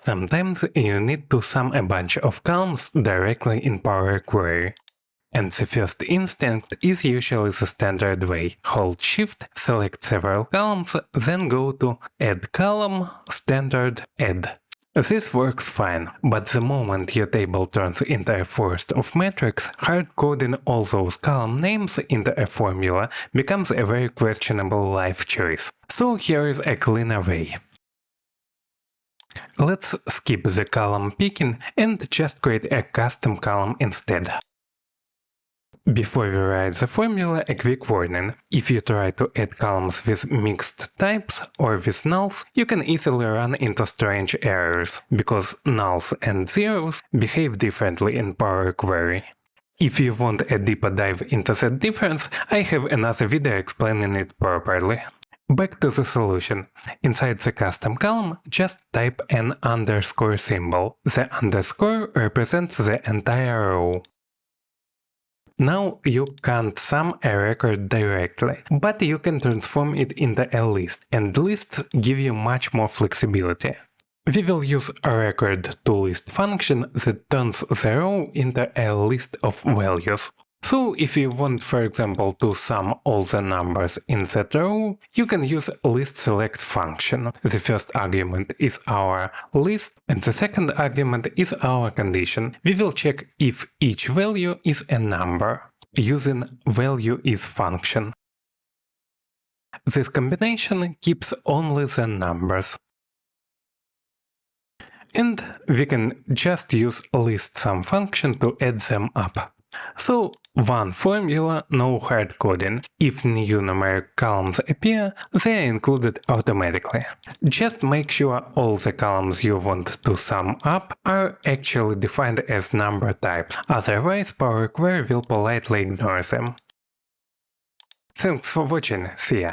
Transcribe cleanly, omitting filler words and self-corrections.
Sometimes you need to sum a bunch of columns directly in Power Query. And the first instinct is usually the standard way. Hold Shift, select several columns, then go to Add Column, Standard, Add. This works fine, but the moment your table turns into a forest of metrics, hard-coding all those column names into a formula becomes a very questionable life choice. So here is a cleaner way. Let's skip the column picking and just create a custom column instead. Before we write the formula, a quick warning. If you try to add columns with mixed types or with nulls, you can easily run into strange errors, because nulls and zeros behave differently in Power Query. If you want a deeper dive into that difference, I have another video explaining it properly. Back to the solution. Inside the custom column, just type an underscore symbol. The underscore represents the entire row. Now you can't sum a record directly, but you can transform it into a list, and lists give you much more flexibility. We will use a Record.ToList function that turns the row into a list of values. So if you want, for example, to sum all the numbers in that row, you can use list_select function. The first argument is our list, and the second argument is our condition. We will check if each value is a number, using valueIs function. This combination keeps only the numbers. And we can just use list_Sum function to add them up. So, one formula, no hard coding. If new numeric columns appear, they are included automatically. Just make sure all the columns you want to sum up are actually defined as number types, otherwise Power Query will politely ignore them. Thanks for watching, see ya!